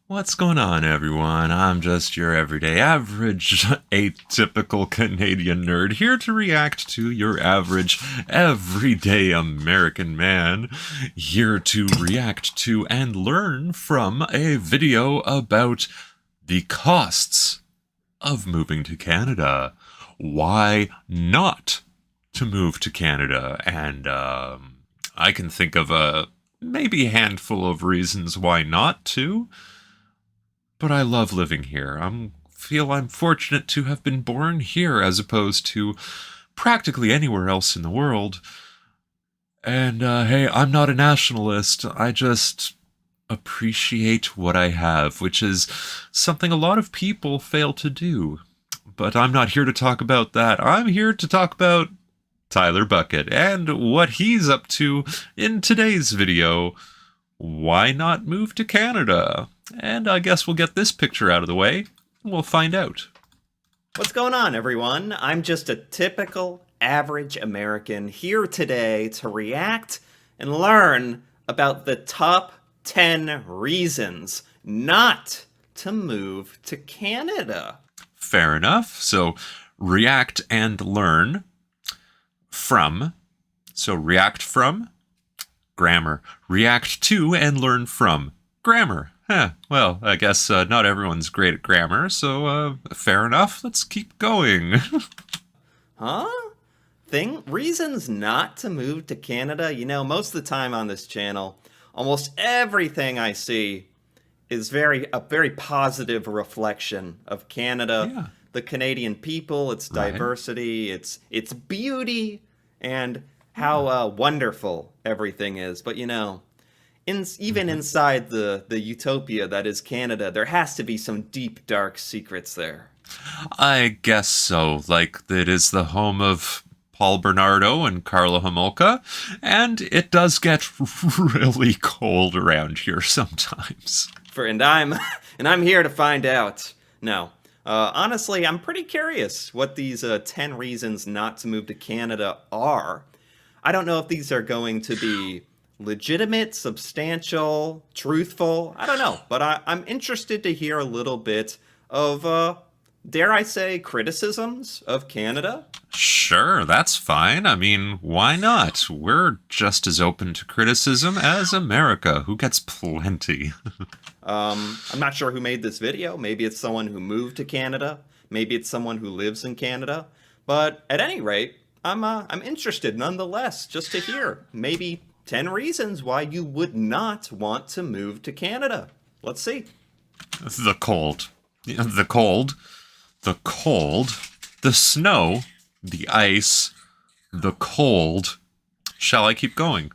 What's going on, everyone? I'm just your everyday average, atypical Canadian nerd here to react to your average, everyday American man. Here to react to and learn from a video about the costs of moving to Canada. Why not to move to Canada? And I can think of maybe a handful of reasons why not to. But I love living here. Feel I'm fortunate to have been born here as opposed to practically anywhere else in the world. And hey, I'm not a nationalist. I just appreciate what I have, which is something a lot of people fail to do. But I'm not here to talk about that. I'm here to talk about Tyler Bucket and what he's up to in today's video. Why not move to Canada? And I guess we'll get this picture out of the way, and we'll find out. What's going on, everyone? I'm just a typical average American here today to react and learn about the top 10 reasons not to move to Canada. Fair enough. So react and learn from. So react from grammar. React to and learn from grammar. Well, I guess not everyone's great at grammar, so fair enough. Let's keep going. Huh? Reasons not to move to Canada? You know, most of the time on this channel, almost everything I see is a very positive reflection of Canada, Yeah. the Canadian people, its Right. diversity, its beauty, and how wonderful everything is. But you know, even inside the utopia that is Canada, there has to be some deep, dark secrets there. I guess so. Like, it is the home of Paul Bernardo and Carla Homolka, and it does get really cold around here sometimes. And I'm here to find out. No, honestly, I'm pretty curious what these 10 reasons not to move to Canada are. I don't know if these are going to be legitimate, substantial, truthful. I don't know, but I'm interested to hear a little bit of, dare I say, criticisms of Canada. Sure, that's fine. I mean, why not? We're just as open to criticism as America, who gets plenty. I'm not sure who made this video. Maybe it's someone who moved to Canada. Maybe it's someone who lives in Canada. But at any rate, I'm interested nonetheless, just to hear maybe 10 reasons why you would not want to move to Canada. Let's see. The cold. The cold. The cold. The snow. The ice. The cold. Shall I keep going?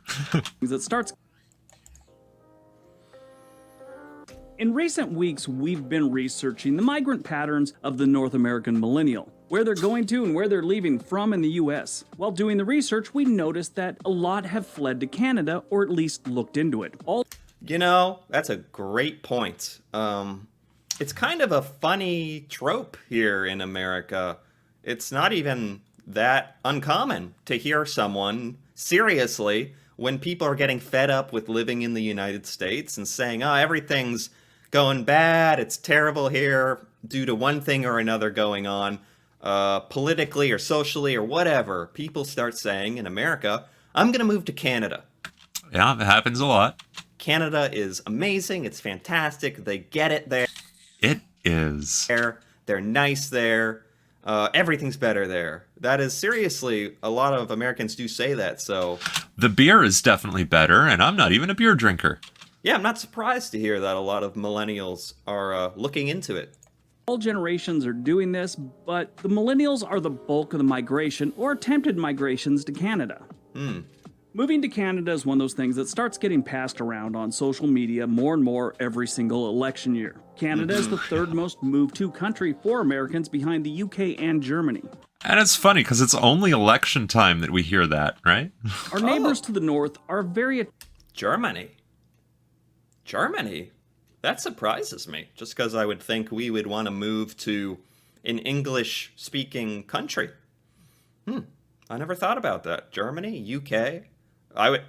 It starts. In recent weeks, we've been researching the migrant patterns of the North American millennial, where they're going to and where they're leaving from in the US. While doing the research, we noticed that a lot have fled to Canada, or at least looked into it. You know, that's a great point. It's kind of a funny trope here in America. It's not even that uncommon to hear someone seriously when people are getting fed up with living in the United States and saying, oh, everything's going bad, it's terrible here due to one thing or another going on, politically or socially or whatever. People start saying in America, I'm going to move to Canada. Yeah, it happens a lot. Canada is amazing, it's fantastic, they get it there. It is. They're nice there. Everything's better there. That is seriously, a lot of Americans do say that, so... The beer is definitely better, and I'm not even a beer drinker. Yeah, I'm not surprised to hear that a lot of millennials are looking into it. All generations are doing this, but the millennials are the bulk of the migration or attempted migrations to Canada. Moving to Canada is one of those things that starts getting passed around on social media more and more every single election year. Canada is the third most moved to country for Americans behind the UK and Germany. And it's funny because it's only election time that we hear that, right? Our neighbors to the north are very... Germany? Germany? That surprises me, just because I would think we would want to move to an English-speaking country. I never thought about that. Germany, UK.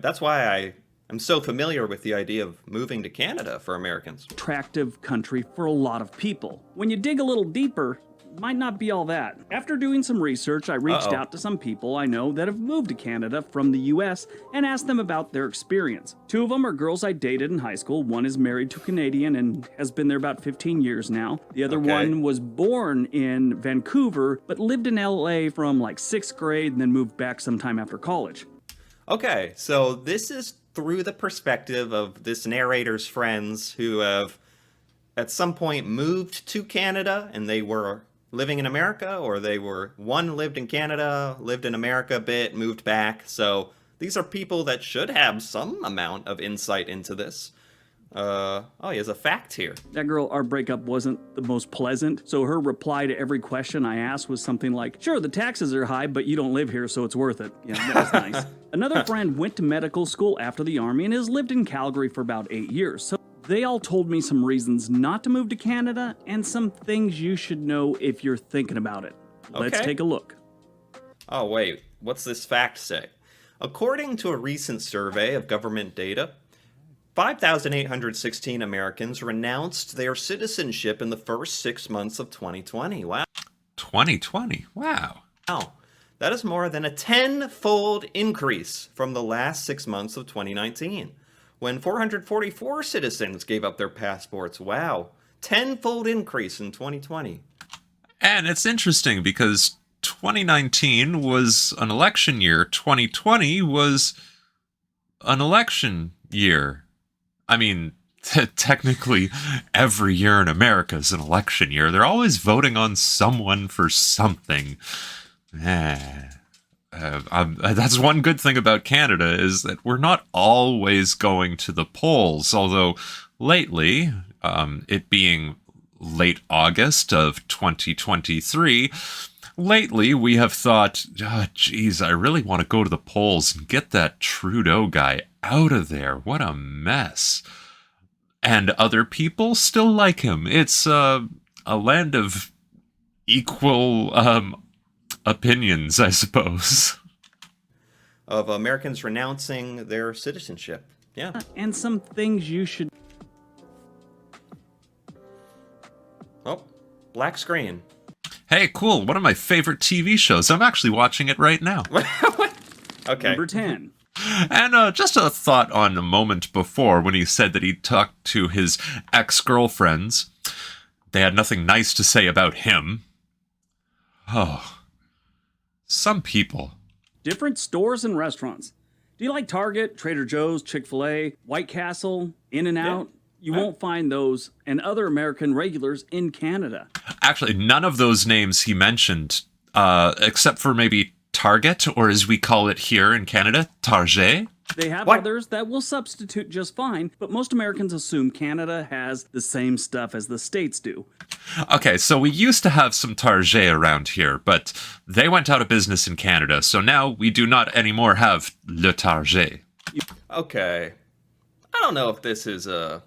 That's why I I'm so familiar with the idea of moving to Canada for Americans. Attractive country for a lot of people. When you dig a little deeper, might not be all that. After doing some research, I reached out to some people I know that have moved to Canada from the US and asked them about their experience. Two of them are girls I dated in high school. One is married to a Canadian and has been there about 15 years now. The other one was born in Vancouver, but lived in LA from like 6th grade and then moved back sometime after college. Okay, so this is through the perspective of this narrator's friends who have at some point moved to Canada and they were living in America, or one lived in Canada, lived in America a bit, moved back. So these are people that should have some amount of insight into this. He has a fact here. That girl, our breakup wasn't the most pleasant, so her reply to every question I asked was something like, sure, the taxes are high, but you don't live here, so it's worth it. Yeah, that was nice. Another friend went to medical school after the Army and has lived in Calgary for about 8 years, so they all told me some reasons not to move to Canada and some things you should know if you're thinking about it. Let's take a look. Oh, wait. What's this fact say? According to a recent survey of government data, 5,816 Americans renounced their citizenship in the first 6 months of 2020. Wow. 2020? Wow. Wow. That is more than a 10-fold increase from the last 6 months of 2019, when 444 citizens gave up their passports. Wow. 10-fold increase in 2020. And it's interesting because 2019 was an election year. 2020 was an election year. I mean, technically, every year in America is an election year. They're always voting on someone for something. That's one good thing about Canada, is that we're not always going to the polls. Although lately, it being late August of 2023, lately we have thought, geez, I really want to go to the polls and get that Trudeau guy out of there. What a mess. And other people still like him. It's a land of equal opinions, I suppose. Of Americans renouncing their citizenship. Yeah. And some things you should... Oh, black screen. Hey, cool. One of my favorite TV shows. I'm actually watching it right now. Okay. Number 10. And just a thought on a moment before when he said that he talked to his ex-girlfriends. They had nothing nice to say about him. Oh, some people. Different stores and restaurants. Do you like Target, Trader Joe's, Chick-fil-A, White Castle, In-N-Out? You won't find those and other American regulars in Canada. Actually, none of those names he mentioned, except for maybe Target, or as we call it here in Canada, Target. They have others that will substitute just fine, but most Americans assume Canada has the same stuff as the States do. Okay, so we used to have some Target around here, but they went out of business in Canada, so now we do not anymore have Le Target. Okay. I don't know if this is a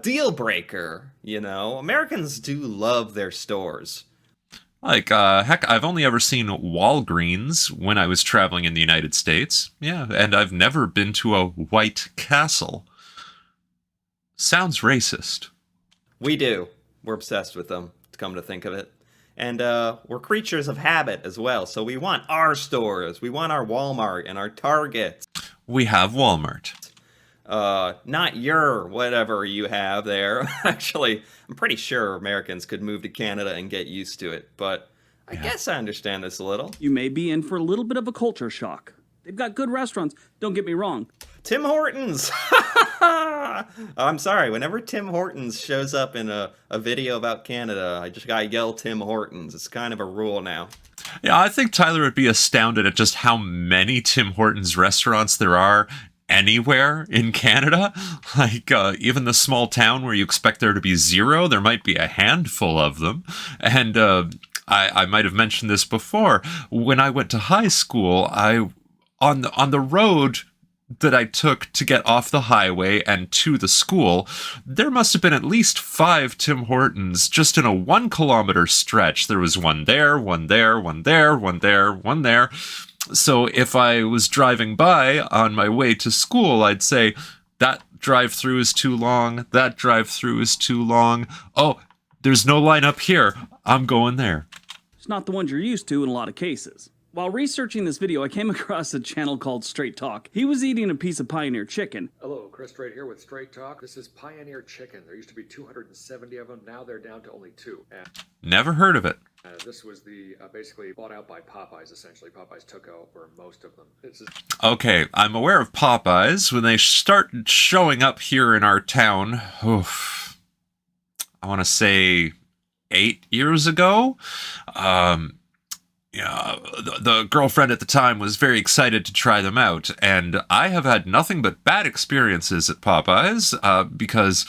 deal breaker, you know? Americans do love their stores. Like, heck, I've only ever seen Walgreens when I was traveling in the United States. Yeah, and I've never been to a White Castle. Sounds racist. We do. We're obsessed with them, to come to think of it. And we're creatures of habit as well, so we want our stores. We want our Walmart and our Target. We have Walmart. Not your whatever you have there. Actually, I'm pretty sure Americans could move to Canada and get used to it, but I guess I understand this a little. You may be in for a little bit of a culture shock. They've got good restaurants, don't get me wrong. Tim Hortons! I'm sorry, whenever Tim Hortons shows up in a video about Canada, I just gotta yell Tim Hortons. It's kind of a rule now. Yeah, I think Tyler would be astounded at just how many Tim Hortons restaurants there are anywhere in Canada. Like, even the small town where you expect there to be zero, there might be a handful of them. And I might have mentioned this before. When I went to high school, on the road that I took to get off the highway and to the school, there must have been at least 5 Tim Hortons just in a 1 kilometer stretch. There was one there, one there, one there, one there, one there. So if I was driving by on my way to school, I'd say, that drive-through is too long, that drive-through is too long. Oh, there's no line up here. I'm going there. It's not the ones you're used to in a lot of cases. While researching this video, I came across a channel called Straight Talk. He was eating a piece of Pioneer chicken. Hello, Chris Strait here with Straight Talk. This is Pioneer Chicken. There used to be 270 of them. Now they're down to only 2. And Never heard of it. this was the basically bought out by Popeyes, essentially. Popeyes took over most of them. This is Okay, I'm aware of Popeyes. When they start showing up here in our town, I want to say 8 years ago, yeah, the girlfriend at the time was very excited to try them out, and I have had nothing but bad experiences at Popeyes because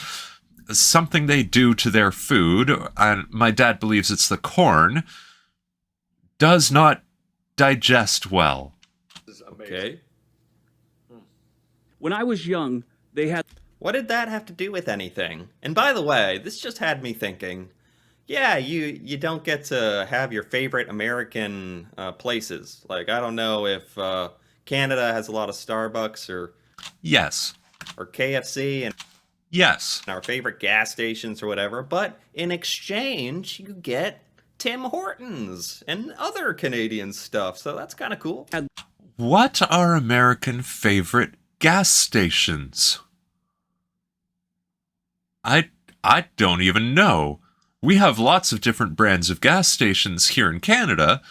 something they do to their food, and my dad believes it's the corn, does not digest well. amazing. Okay. When I was young, they had What did that have to do with anything? And by the way, this just had me thinking, yeah, you don't get to have your favorite American places. Like, I don't know if Canada has a lot of Starbucks Yes. or KFC and Yes. our favorite gas stations or whatever, but in exchange, you get Tim Hortons and other Canadian stuff, so that's kind of cool. What are American favorite gas stations? I don't even know. We have lots of different brands of gas stations here in Canada.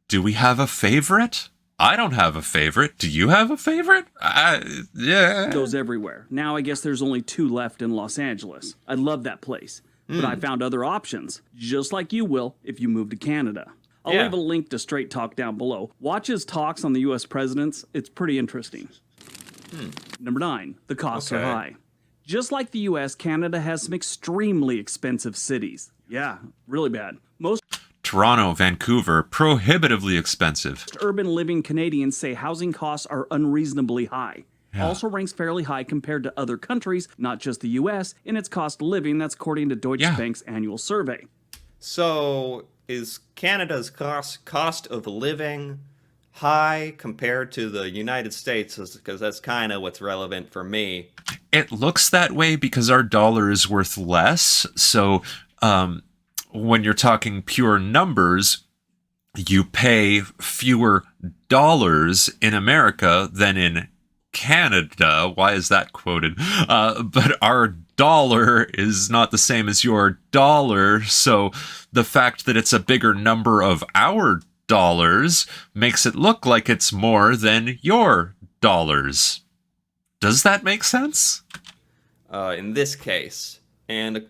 Do we have a favorite? I don't have a favorite. Do you have a favorite? Yeah. goes everywhere. Now I guess there's only 2 left in Los Angeles. I love that place. But I found other options, just like you will if you move to Canada. I'll Yeah. leave a link to Straight Talk down below. Watch his talks on the US presidents. It's pretty interesting. Number 9, the costs are Okay. high. Just like the US, Canada has some extremely expensive cities. Yeah, really bad. Most Toronto, Vancouver, prohibitively expensive. urban living Canadians say housing costs are unreasonably high. Also ranks fairly high compared to other countries, not just the US, in its cost of living. That's according to Deutsche Yeah. Bank's annual survey. So, is Canada's cost of living high compared to the United States? Because that's kind of what's relevant for me. It looks that way because our dollar is worth less. So when you're talking pure numbers, you pay fewer dollars in America than in Canada. Why is that quoted? But our dollar is not the same as your dollar. So the fact that it's a bigger number of our dollars makes it look like it's more than your dollars. Does that make sense? In this case. And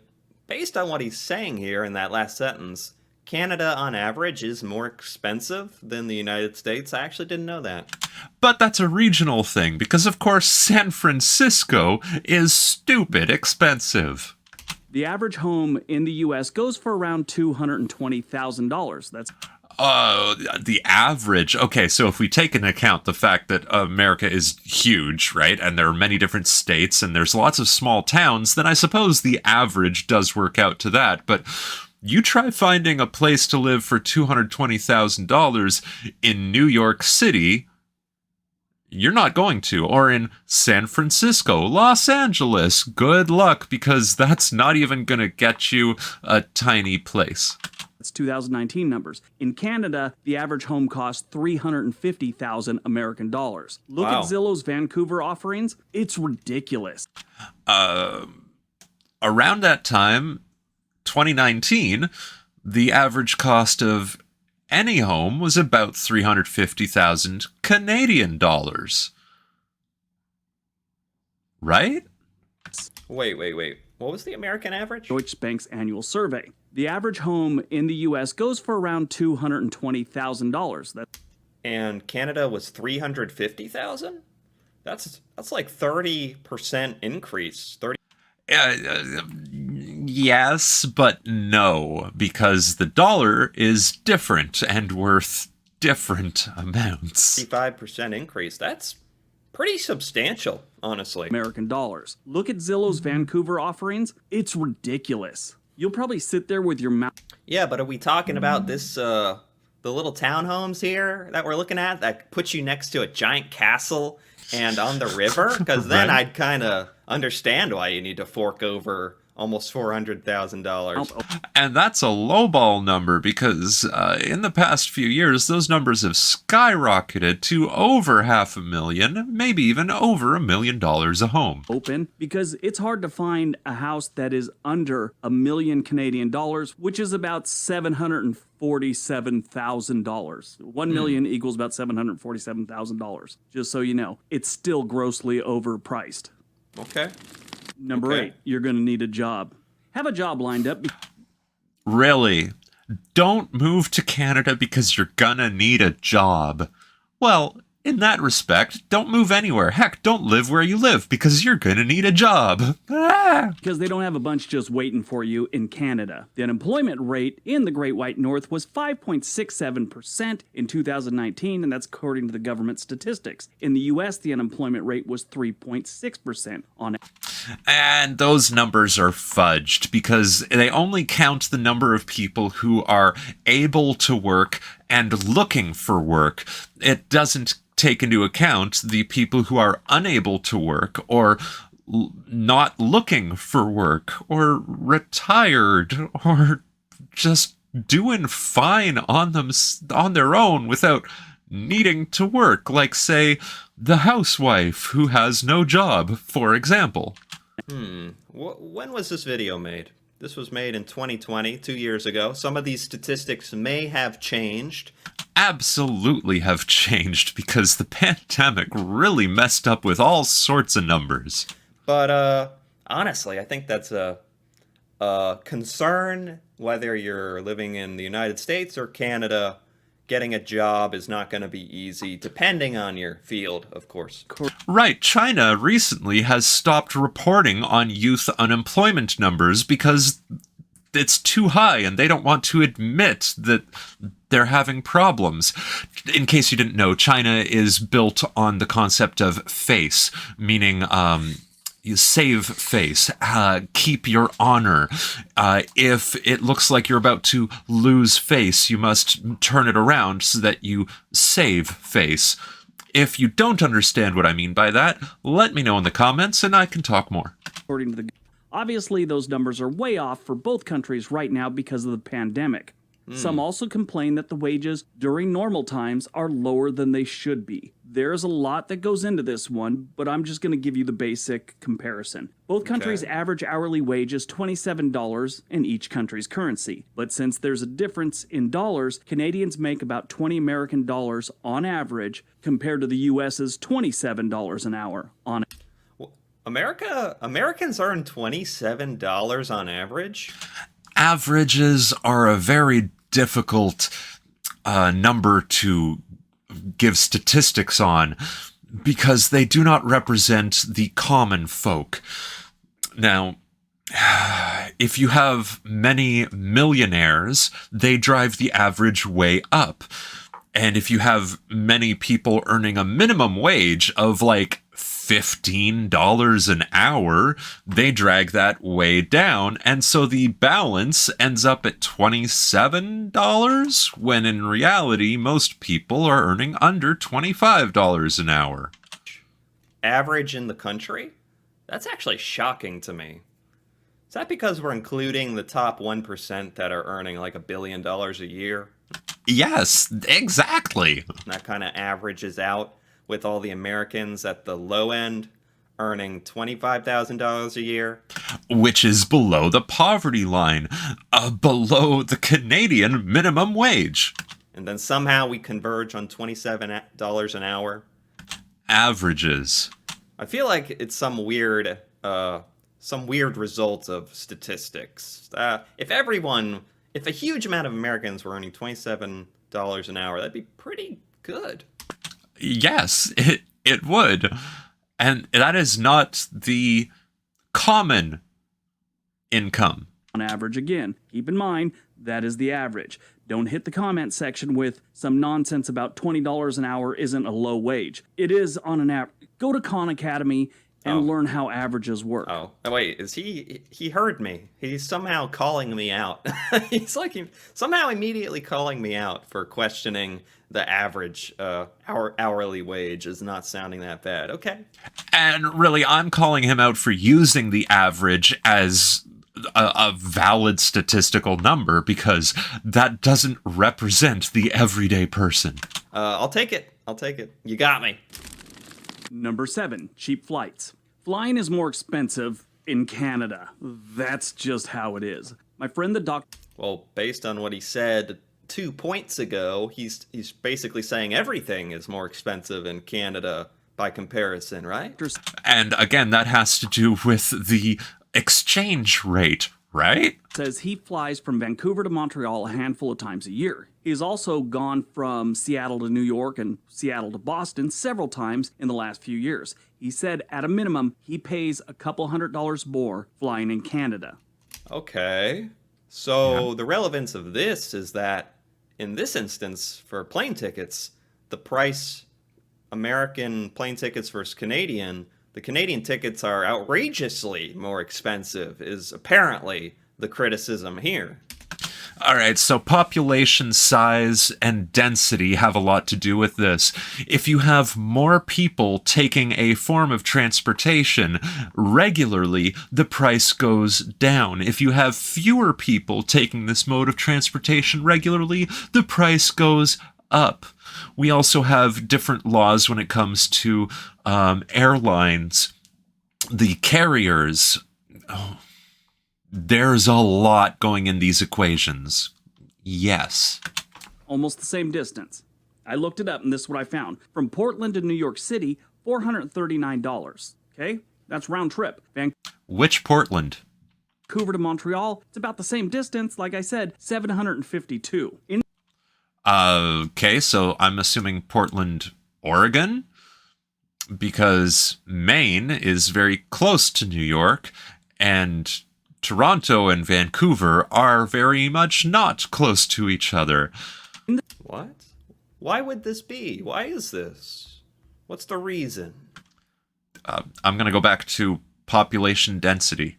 based on what he's saying here in that last sentence, Canada on average is more expensive than the United States. I actually didn't know that. But that's a regional thing, because of course San Francisco is stupid expensive. The average home in the US goes for around $220,000. That's The average, okay, so if we take into account the fact that America is huge, right, and there are many different states and there's lots of small towns, then I suppose the average does work out to that. But you try finding a place to live for $220,000 in New York City, you're not going to. Or in San Francisco, Los Angeles, good luck, because that's not even going to get you a tiny place. That's 2019 numbers. In Canada, the average home costs $350,000 American dollars. Look Wow. at Zillow's Vancouver offerings. It's ridiculous. Around that time, 2019, the average cost of any home was about 350,000 Canadian dollars. Right? Wait. What was the American average? Deutsche Bank's annual survey. The average home in the US goes for around $220,000. That's And Canada was 350,000? That's like 30% increase. 30. Yes, but no, because the dollar is different and worth different amounts. 55% increase. That's pretty substantial, honestly. American dollars. Look at Zillow's Vancouver offerings. It's ridiculous. You'll probably sit there with your mouth Yeah, but are we talking about this the little townhomes here that we're looking at that puts you next to a giant castle and on the river? Because then Right. I'd kind of understand why you need to fork over almost $400,000. And that's a lowball number because in the past few years, those numbers have skyrocketed to over $500,000, maybe even over $1 million a home. Open because it's hard to find a house that is under $1 million Canadian dollars, which is about $747,000. 1 million equals about $747,000. Just so you know, it's still grossly overpriced. Okay. Number Okay. 8, you're going to need a job. Have a job lined up. Really? Don't move to Canada because you're gonna need a job. Well, in that respect, don't move anywhere. Heck, don't live where you live because you're gonna need a job. Ah! Because they don't have a bunch just waiting for you in Canada. The unemployment rate in the Great White North was 5.67% in 2019, and that's according to the government statistics. In the U.S., the unemployment rate was 3.6% on And those numbers are fudged because they only count the number of people who are able to work and looking for work. It doesn't take into account the people who are unable to work or not looking for work or retired or just doing fine on their own without needing to work, like say the housewife who has no job, for example. When was this video made? This was made in 2020, 2 years ago. Some of these statistics may have changed. Absolutely have changed because the pandemic really messed up with all sorts of numbers. But honestly, I think that's a concern whether you're living in the United States or Canada. Getting a job is not going to be easy, depending on your field, of course. Right, China recently has stopped reporting on youth unemployment numbers because it's too high and they don't want to admit that they're having problems. In case you didn't know, China is built on the concept of face, meaning you save face, keep your honor. If it looks like you're about to lose face, you must turn it around so that you save face. If you don't understand what I mean by that, let me know in the comments and I can talk more. according to the. Obviously, those numbers are way off for both countries right now because of the pandemic. Some also complain that the wages during normal times are lower than they should be. There's a lot that goes into this one, but I'm just going to give you the basic comparison. Both countries' average hourly wage is $27 in each country's currency. But since there's a difference in dollars, Canadians make about 20 American dollars on average compared to the US's $27 an hour on Americans earn $27 on average? Averages are a very difficult number to give statistics on because they do not represent the common folk. Now, if you have many millionaires, they drive the average way up. And if you have many people earning a minimum wage of like $15 an hour, they drag that way down. And so the balance ends up at $27, when in reality, most people are earning under $25 an hour. Average in the country? That's actually shocking to me. Is that because we're including the top 1% that are earning like $1 billion a year? Yes, exactly. And that kind of averages out with all the Americans at the low end earning $25,000 a year. Which is below the poverty line, below the Canadian minimum wage. And then somehow we converge on $27 an hour. Averages. I feel like it's some weird result of statistics. If a huge amount of Americans were earning $27 an hour, that'd be pretty good. Yes, it would. And that is not the common income. on average again. Keep in mind, that is the average. Don't hit the comment section with some nonsense about $20 an hour isn't a low wage. It is on an average. Go to Khan Academy and learn how averages work. Oh, wait, is he heard me. He's somehow calling me out. He's like somehow immediately calling me out for questioning the average hourly wage is not sounding that bad. Okay. And really, I'm calling him out for using the average as a valid statistical number because that doesn't represent the everyday person. I'll take it. You got me. Number 7, cheap flights. Flying is more expensive in Canada. That's just how it is. My friend the doctor... Well, based on what he said 2 points ago, he's basically saying everything is more expensive in Canada by comparison, right? And again, that has to do with the exchange rate, right? Says he flies from Vancouver to Montreal a handful of times a year. He's also gone from Seattle to New York and Seattle to Boston several times in the last few years. He said at a minimum, he pays a couple $100 more flying in Canada. Okay. So the relevance of this is that in this instance, for plane tickets, the price, American plane tickets versus Canadian, the Canadian tickets are outrageously more expensive, is apparently the criticism here. All right, so population size and density have a lot to do with this. If you have more people taking a form of transportation regularly, the price goes down. If you have fewer people taking this mode of transportation regularly, the price goes up. We also have different laws when it comes to airlines. The carriers... There's a lot going in these equations. Yes. Almost the same distance. I looked it up and this is what I found. From Portland to New York City, $439. Okay? That's round trip. Which Portland? Vancouver to Montreal, it's about the same distance. Like I said, $752. Okay, so I'm assuming Portland, Oregon? Because Maine is very close to New York, and Toronto and Vancouver are very much not close to each other. What? Why would this be? Why is this? What's the reason? I'm going to go back to population density.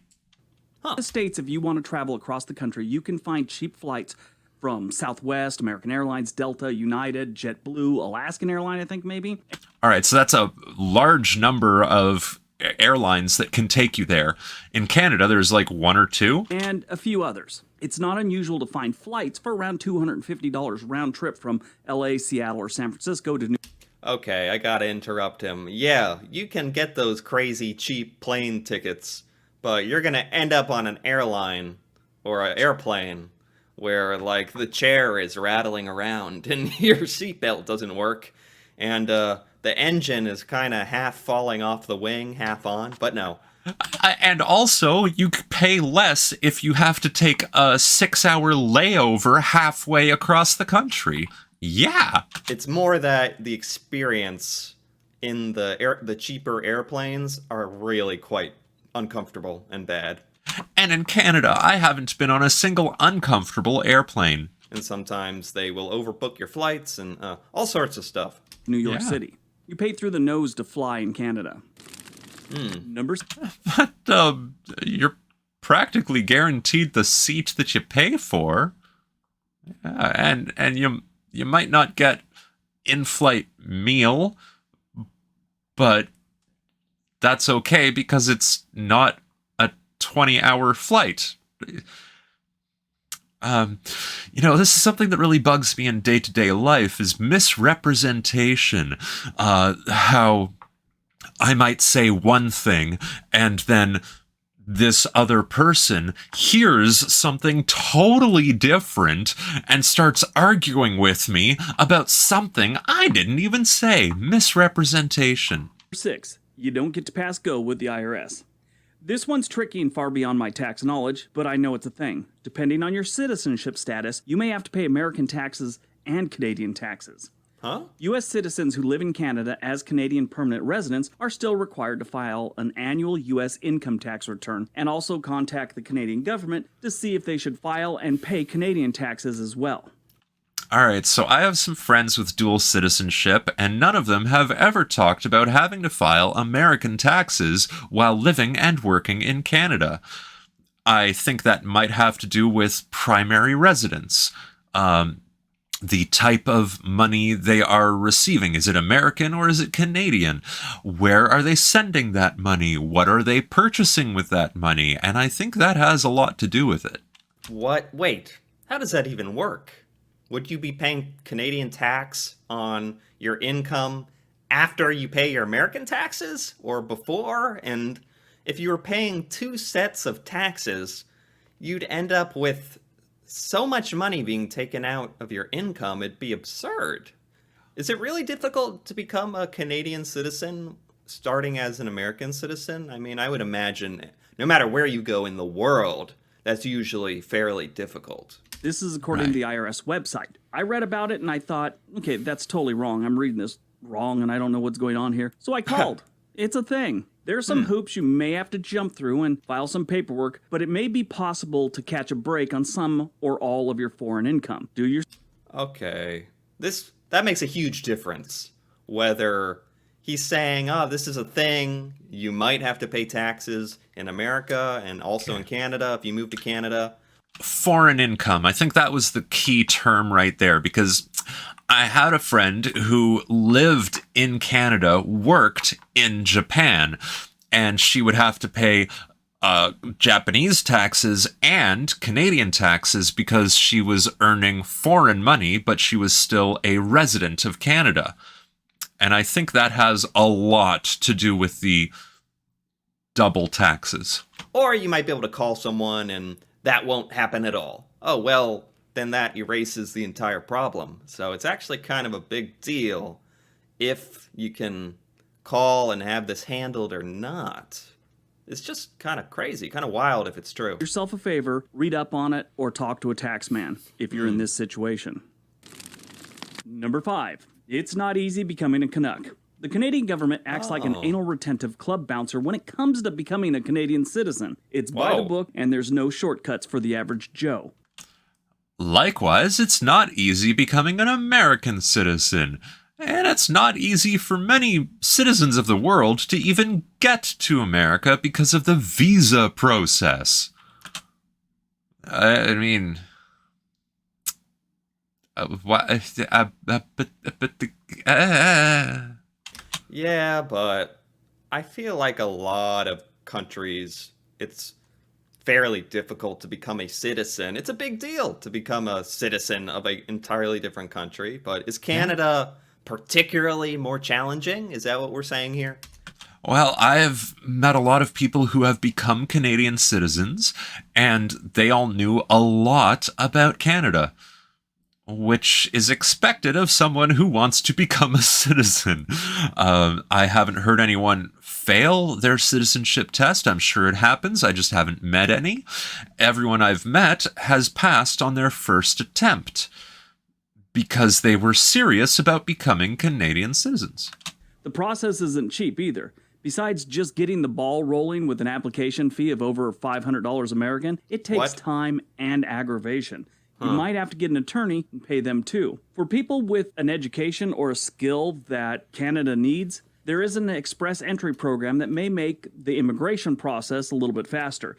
In the States, if you want to travel across the country, you can find cheap flights from Southwest, American Airlines, Delta, United, JetBlue, Alaskan Airline, I think maybe. All right, so that's a large number of airlines that can take you there. In Canada, there's like 1 or 2. And a few others. It's not unusual to find flights for around $250 round trip from LA, Seattle, or San Francisco to New York. Okay, I gotta interrupt him. Yeah, you can get those crazy cheap plane tickets, but you're gonna end up on an airline or an airplane where, like, the chair is rattling around and your seatbelt doesn't work, and the engine is kind of half falling off the wing, half on, but no. And also, you pay less if you have to take a 6-hour layover halfway across the country. Yeah. It's more that the experience in the cheaper airplanes are really quite uncomfortable and bad. And in Canada, I haven't been on a single uncomfortable airplane. And sometimes they will overbook your flights and all sorts of stuff. New York City. You pay through the nose to fly in Canada. Numbers. But you're practically guaranteed the seat that you pay for. And you might not get in-flight meal, but that's okay because it's not a 20-hour flight. This is something that really bugs me in day-to-day life is misrepresentation. How I might say one thing and then this other person hears something totally different and starts arguing with me about something I didn't even say. Misrepresentation. 6. You don't get to pass go with the IRS. This one's tricky and far beyond my tax knowledge, but I know it's a thing. Depending on your citizenship status, you may have to pay American taxes and Canadian taxes. Huh? U.S. citizens who live in Canada as Canadian permanent residents are still required to file an annual U.S. income tax return and also contact the Canadian government to see if they should file and pay Canadian taxes as well. All right, so I have some friends with dual citizenship, and none of them have ever talked about having to file American taxes while living and working in Canada. I think that might have to do with primary residence. The type of money they are receiving. Is it American or is it Canadian? Where are they sending that money? What are they purchasing with that money? And I think that has a lot to do with it. What? Wait, how does that even work? Would you be paying Canadian tax on your income after you pay your American taxes or before? And if you were paying two sets of taxes, you'd end up with so much money being taken out of your income, it'd be absurd. Is it really difficult to become a Canadian citizen starting as an American citizen? I mean, I would imagine no matter where you go in the world, that's usually fairly difficult. This is according to the IRS website. I read about it and I thought, okay, that's totally wrong. I'm reading this wrong and I don't know what's going on here. So I called. It's a thing. There are some hoops you may have to jump through and file some paperwork, but it may be possible to catch a break on some or all of your foreign income. Okay. That makes a huge difference. Whether he's saying, oh, this is a thing, you might have to pay taxes in America and also in Canada if you move to Canada. Foreign income. I think that was the key term right there, because I had a friend who lived in Canada, worked in Japan, and she would have to pay Japanese taxes and Canadian taxes because she was earning foreign money, but she was still a resident of Canada. And I think that has a lot to do with the double taxes. Or you might be able to call someone and that won't happen at all. Oh, well, then that erases the entire problem. So it's actually kind of a big deal if you can call and have this handled or not. It's just kind of crazy, kind of wild if it's true. Yourself a favor, read up on it, or talk to a tax man if you're in this situation. Number 5. It's not easy becoming a Canuck. The Canadian government acts like an anal retentive club bouncer when it comes to becoming a Canadian citizen. It's by the book, and there's no shortcuts for the average Joe. Likewise, it's not easy becoming an American citizen. And it's not easy for many citizens of the world to even get to America because of the visa process. I mean... Yeah, but I feel like a lot of countries, it's fairly difficult to become a citizen. It's a big deal to become a citizen of an entirely different country, but is Canada particularly more challenging? Is that what we're saying here? Well, I've met a lot of people who have become Canadian citizens, and they all knew a lot about Canada, which is expected of someone who wants to become a citizen. I haven't heard anyone fail their citizenship test. I'm sure it happens. I just haven't met any. Everyone I've met has passed on their first attempt because they were serious about becoming Canadian citizens. The process isn't cheap either. Besides just getting the ball rolling with an application fee of over $500 American, it takes time and aggravation. You might have to get an attorney and pay them too. For people with an education or a skill that Canada needs, there is an express entry program that may make the immigration process a little bit faster.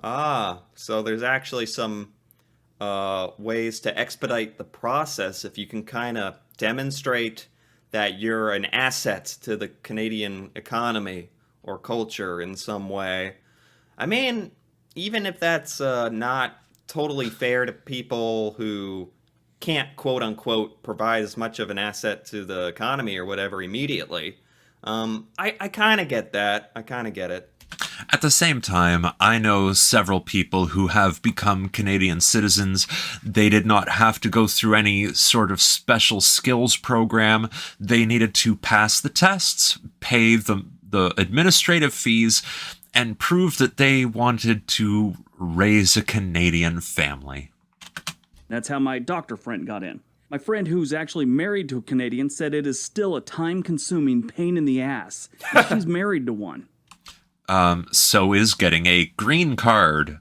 So there's actually some ways to expedite the process if you can kind of demonstrate that you're an asset to the Canadian economy or culture in some way. I mean, even if that's not totally fair to people who can't, quote unquote, provide as much of an asset to the economy or whatever immediately. I kind of get that. I kind of get it. At the same time, I know several people who have become Canadian citizens. They did not have to go through any sort of special skills program. They needed to pass the tests, pay the administrative fees, and prove that they wanted to raise a Canadian family. That's how my doctor friend got in. My friend who's actually married to a Canadian said it is still a time-consuming pain in the ass. She's married to one. So is getting a green card.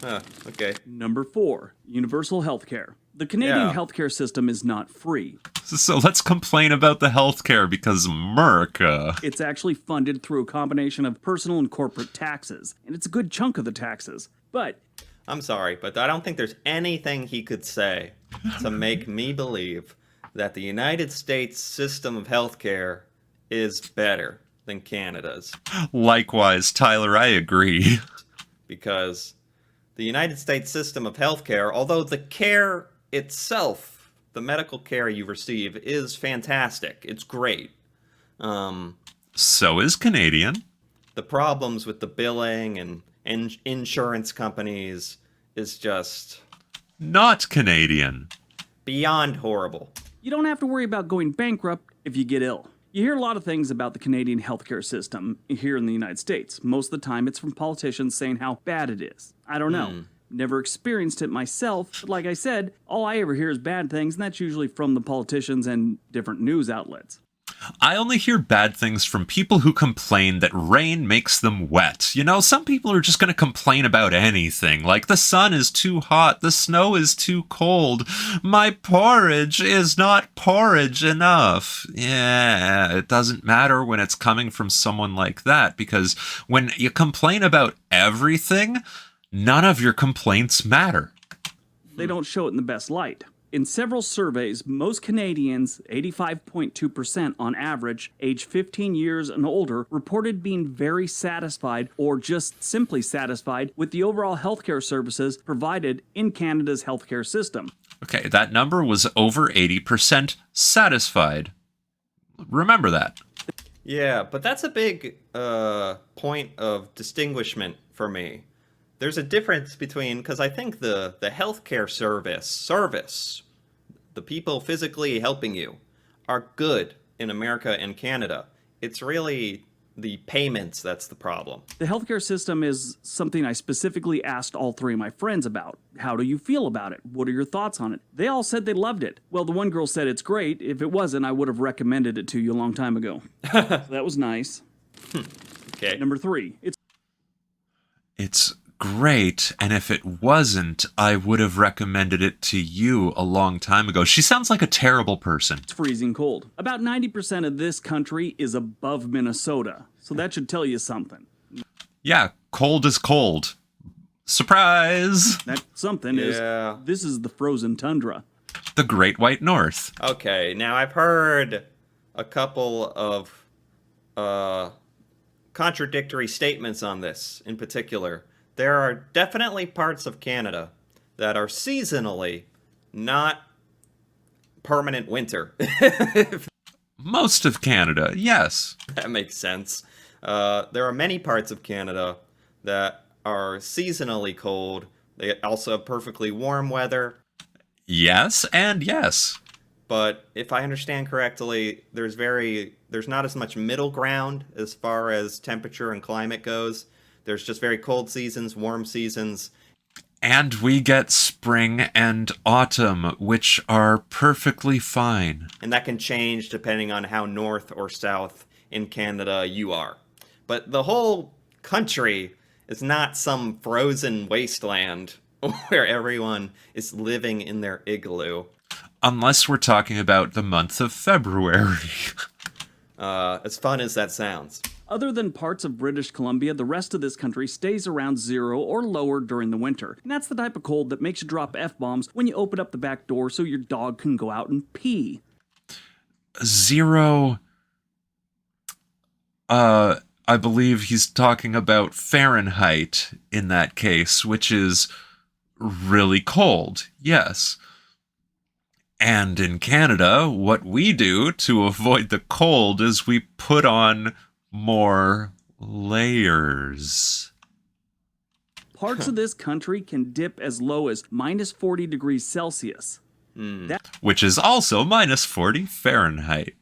Okay. Number 4, universal health care. The Canadian Yeah. healthcare system is not free. So let's complain about the healthcare because America. It's actually funded through a combination of personal and corporate taxes, and it's a good chunk of the taxes. But I'm sorry, but I don't think there's anything he could say to make me believe that the United States system of healthcare is better than Canada's. Likewise, Tyler, I agree. Because the United States system of healthcare, although the care itself, the medical care you receive, is fantastic. It's great. So is Canadian. The problems with the billing and insurance companies is just Not Canadian. beyond horrible. you don't have to worry about going bankrupt if you get ill. You hear a lot of things about the Canadian healthcare system here in the United States. Most of the time, it's from politicians saying how bad it is. I don't know. Never experienced it myself, but like I said, all I ever hear is bad things, and that's usually from the politicians and different news outlets. I only hear bad things from people who complain that rain makes them wet. You know, some people are just going to complain about anything, like the sun is too hot, the snow is too cold, my porridge is not porridge enough. Yeah, it doesn't matter when it's coming from someone like that, because when you complain about everything, none of your complaints matter. They don't show it in the best light. In several surveys, most Canadians, 85.2% on average, age 15 years and older, reported being very satisfied or just simply satisfied with the overall healthcare services provided in Canada's healthcare system. Okay, that number was over 80% satisfied. Remember that. Yeah, but that's a big point of distinguishment for me. There's a difference between, because I think the healthcare service, the people physically helping you, are good in America and Canada. It's really the payments that's the problem. The healthcare system is something I specifically asked all three of my friends about. How do you feel about it? What are your thoughts on it? They all said they loved it. Well, the one girl said it's great. If it wasn't, I would have recommended it to you a long time ago. So that was nice. Okay. Number 3, It's great, and if it wasn't, I would have recommended it to you a long time ago. She sounds like a terrible person. it's freezing cold. About 90% of this country is above Minnesota, so that should tell you something. Yeah, cold is cold. Surprise! That something Yeah. is, this is the frozen tundra. The Great White North. Okay, now I've heard a couple of contradictory statements on this in particular. There are definitely parts of Canada that are seasonally not permanent winter. Most of Canada, yes. That makes sense. There are many parts of Canada that are seasonally cold. They also have perfectly warm weather. Yes and yes. But if I understand correctly, there's not as much middle ground as far as temperature and climate goes. There's just very cold seasons, warm seasons. And we get spring and autumn, which are perfectly fine. And that can change depending on how north or south in Canada you are. But the whole country is not some frozen wasteland where everyone is living in their igloo. Unless we're talking about the month of February. As fun as that sounds. Other than parts of British Columbia, the rest of this country stays around 0 or lower during the winter. And that's the type of cold that makes you drop F-bombs when you open up the back door so your dog can go out and pee. 0. I believe he's talking about Fahrenheit in that case, which is really cold, yes. And in Canada, what we do to avoid the cold is we put on more layers. Parts of this country can dip as low as minus 40 degrees Celsius. Which is also minus 40 Fahrenheit.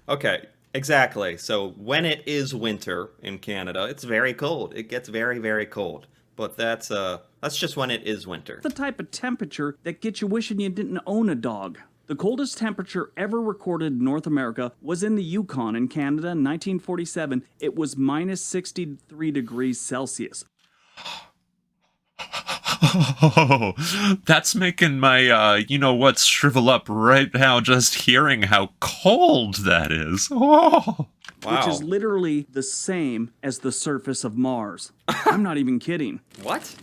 Okay, exactly. So when it is winter in Canada, it's very cold. It gets very, very cold. But that's just when it is winter. The type of temperature that gets you wishing you didn't own a dog. The coldest temperature ever recorded in North America was in the Yukon in Canada in 1947. It was minus 63 degrees Celsius. Oh, that's making my, what, shrivel up right now just hearing how cold that is. Oh. Wow. Which is literally the same as the surface of Mars. I'm not even kidding. What?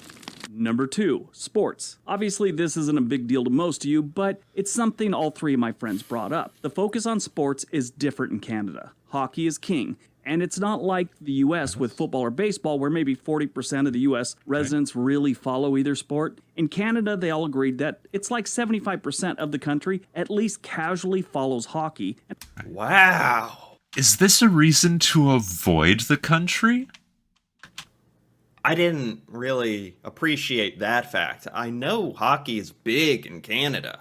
Number 2, sports. Obviously, this isn't a big deal to most of you, but it's something all three of my friends brought up. The focus on sports is different in Canada. Hockey is king. And it's not like the US with football or baseball, where maybe 40% of the US residents really follow either sport. In Canada, they all agreed that it's like 75% of the country at least casually follows hockey. Wow. Is this a reason to avoid the country? I didn't really appreciate that fact. I know hockey is big in Canada.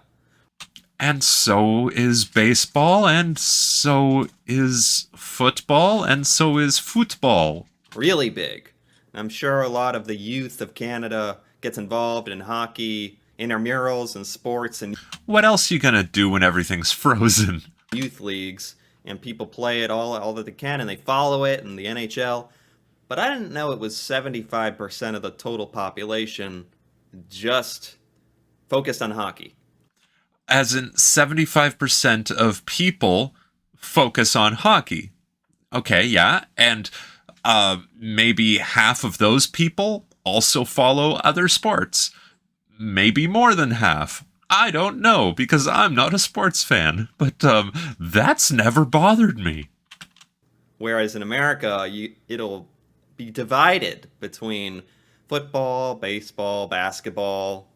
And so is baseball, and so is football, and so is football. Really big. I'm sure a lot of the youth of Canada gets involved in hockey, intramurals, and sports and What else you gonna do when everything's frozen? youth leagues, and people play it all that they can, and they follow it in the NHL. But I didn't know it was 75% of the total population just focused on hockey. As in 75% of people focus on hockey. Okay, yeah, and maybe half of those people also follow other sports. Maybe more than half. I don't know, because I'm not a sports fan, but that's never bothered me. Whereas in America, it'll be divided between football, baseball, basketball,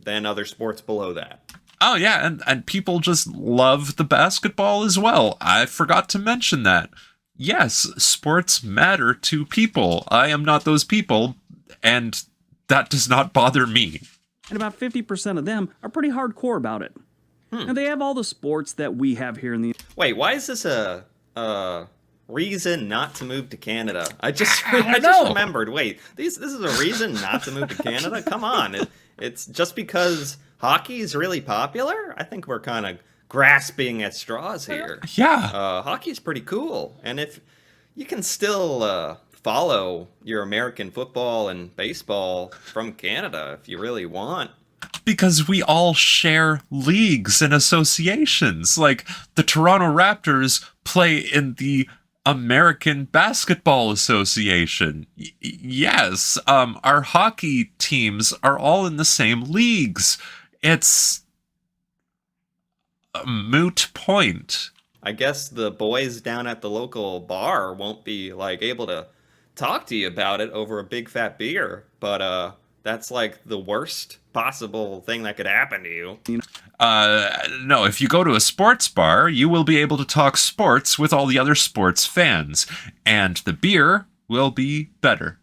then other sports below that. Oh yeah, and people just love the basketball as well. I forgot to mention that. Yes, sports matter to people. I am not those people, and that does not bother me. And about 50% of them are pretty hardcore about it. Now, they have all the sports that we have here in the... Wait, why is this a reason not to move to Canada? I just remembered. Wait, this is a reason not to move to Canada? Come on. It's just because hockey is really popular? I think we're kind of grasping at straws here. Yeah. Hockey is pretty cool. And if you can still follow your American football and baseball from Canada if you really want. Because we all share leagues and associations. Like, the Toronto Raptors play in the American Basketball Association. Yes, our hockey teams are all in the same leagues. It's a moot point. I guess the boys down at the local bar won't be able to talk to you about it over a big fat beer, but that's like the worst possible thing that could happen to you. No, if you go to a sports bar, you will be able to talk sports with all the other sports fans, and the beer will be better.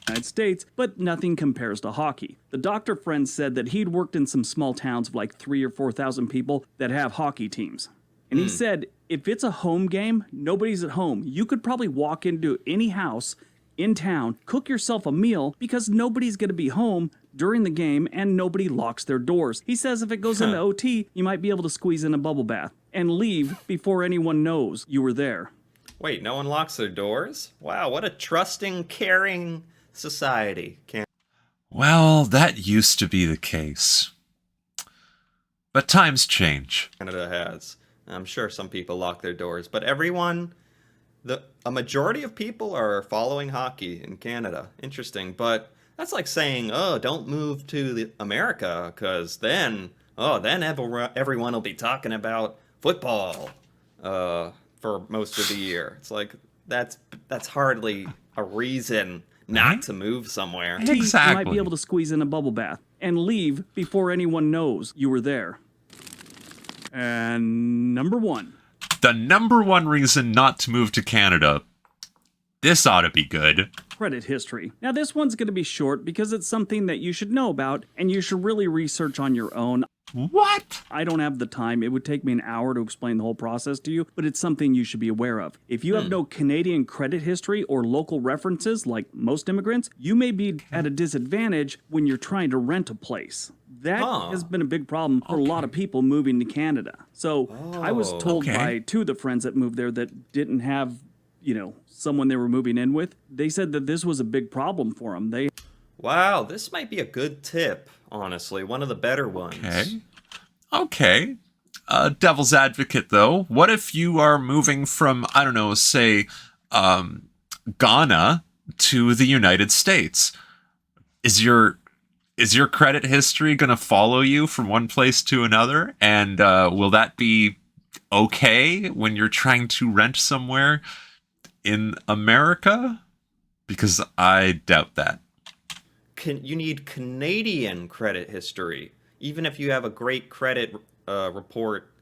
United States, but nothing compares to hockey. The doctor friend said that he'd worked in some small towns of like 3,000 or 4,000 people that have hockey teams. And he said, if it's a home game, nobody's at home. You could probably walk into any house in town, cook yourself a meal, because nobody's going to be home during the game and nobody locks their doors. He says if it goes into OT, you might be able to squeeze in a bubble bath and leave before anyone knows you were there. Wait, no one locks their doors? Wow, what a trusting, caring society. Well, that used to be the case. But times change. Canada has. I'm sure some people lock their doors, but everyone... A majority of people are following hockey in Canada. Interesting, but that's like saying, oh, don't move to America, because then everyone will be talking about football for most of the year. It's like, that's hardly a reason not to move somewhere. Exactly. You might be able to squeeze in a bubble bath and leave before anyone knows you were there. And number 1. The number one reason not to move to Canada. This ought to be good. Credit history. Now, this one's going to be short because it's something that you should know about and you should really research on your own. What? I don't have the time. It would take me an hour to explain the whole process to you, but it's something you should be aware of. If you have no Canadian credit history or local references, like most immigrants, you may be at a disadvantage when you're trying to rent a place. That has been a big problem for a lot of people moving to Canada. So I was told by 2 of the friends that moved there that didn't have, someone they were moving in with. They said that this was a big problem for them. Wow, this might be a good tip, honestly. One of the better ones. Okay. Devil's advocate, though. What if you are moving from, I don't know, say, Ghana to the United States? Is your credit history going to follow you from one place to another? And will that be okay when you're trying to rent somewhere in America? Because I doubt that. You need Canadian credit history. Even if you have a great credit report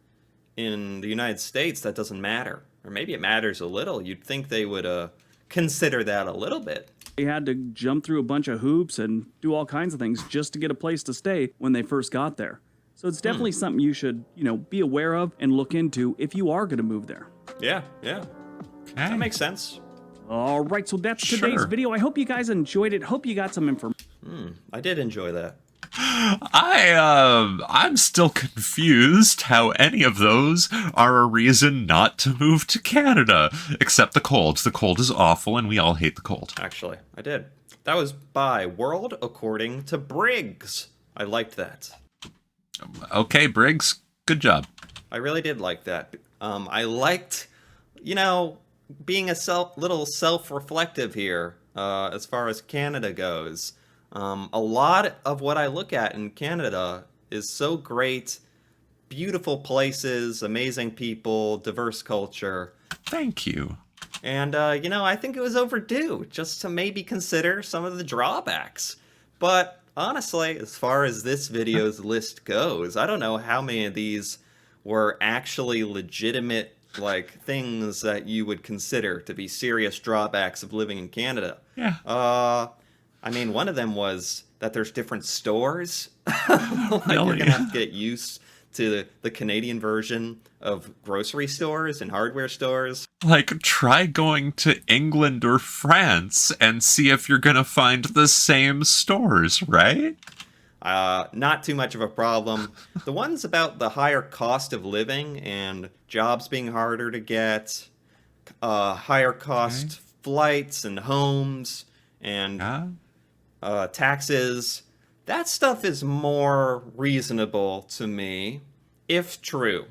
in the United States, that doesn't matter. Or maybe it matters a little. You'd think they would consider that a little bit. They had to jump through a bunch of hoops and do all kinds of things just to get a place to stay when they first got there. So it's definitely something you should, be aware of and look into if you are going to move there. Yeah. Okay. That makes sense. All right, so that's today's video. I hope you guys enjoyed it. Hope you got some information. I did enjoy that. I'm still confused how any of those are a reason not to move to Canada, except the cold. The cold is awful, and we all hate the cold. Actually, I did. That was by World According to Briggs. I liked that. Okay, Briggs, good job. I really did like that. I liked, being a little self-reflective here as far as Canada goes. A lot of what I look at in Canada is so great, beautiful places, amazing people, diverse culture. Thank you. And, I think it was overdue just to maybe consider some of the drawbacks. But honestly, as far as this video's list goes, I don't know how many of these were actually legitimate, things that you would consider to be serious drawbacks of living in Canada. Yeah. One of them was that there's different stores. Really? You're going to have to get used to the Canadian version of grocery stores and hardware stores. Try going to England or France and see if you're going to find the same stores, right? Not too much of a problem. The ones about the higher cost of living and jobs being harder to get, higher cost flights and homes and taxes, that stuff is more reasonable to me, if true.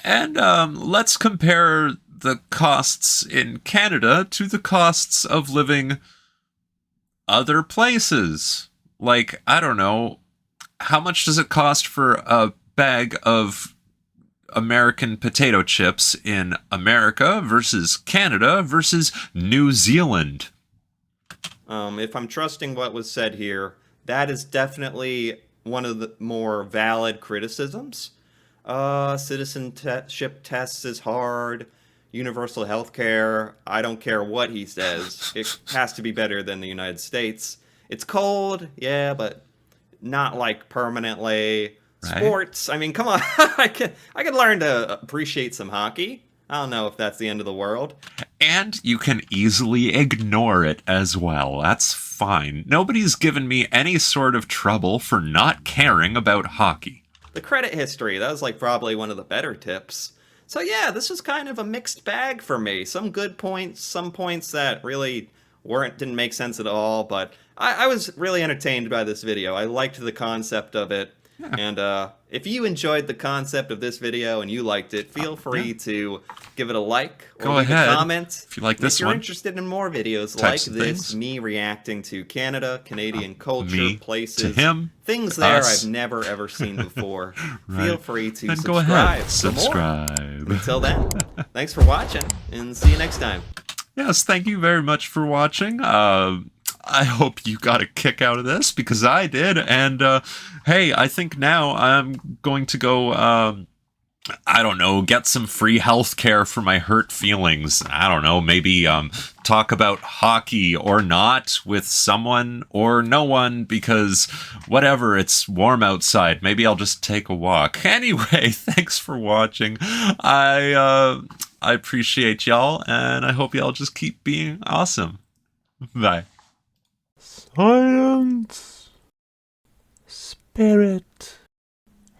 And let's compare the costs in Canada to the costs of living other places. I don't know, how much does it cost for a bag of American potato chips in America versus Canada versus New Zealand? If I'm trusting what was said here, that is definitely one of the more valid criticisms. Citizenship tests is hard. Universal health care, I don't care what he says. It has to be better than the United States. It's cold, yeah, but not permanently. Right. Sports, come on. I could learn to appreciate some hockey. I don't know if that's the end of the world. And you can easily ignore it as well. That's fine. Nobody's given me any sort of trouble for not caring about hockey. The credit history, that was probably one of the better tips. So yeah, this was kind of a mixed bag for me. Some good points, some points that really didn't make sense at all, but I was really entertained by this video. I liked the concept of it. Yeah. And if you enjoyed the concept of this video and you liked it, feel free to give it a like or leave a comment. If you like this one. If you're one, interested in more videos like this, me reacting to Canada, Canadian culture, places, things there I've never ever seen before, feel free to then subscribe. Go ahead. Subscribe. Until then, thanks for watching and see you next time. Yes, thank you very much for watching. I hope you got a kick out of this, because I did. And hey, I think now I'm going to go, I don't know, get some free health care for my hurt feelings. I don't know, maybe talk about hockey or not with someone or no one, because whatever, it's warm outside. Maybe I'll just take a walk. Anyway, thanks for watching. I appreciate y'all, and I hope y'all just keep being awesome. Bye. Science, spirit,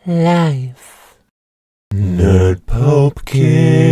life, Nerd Pumpkin.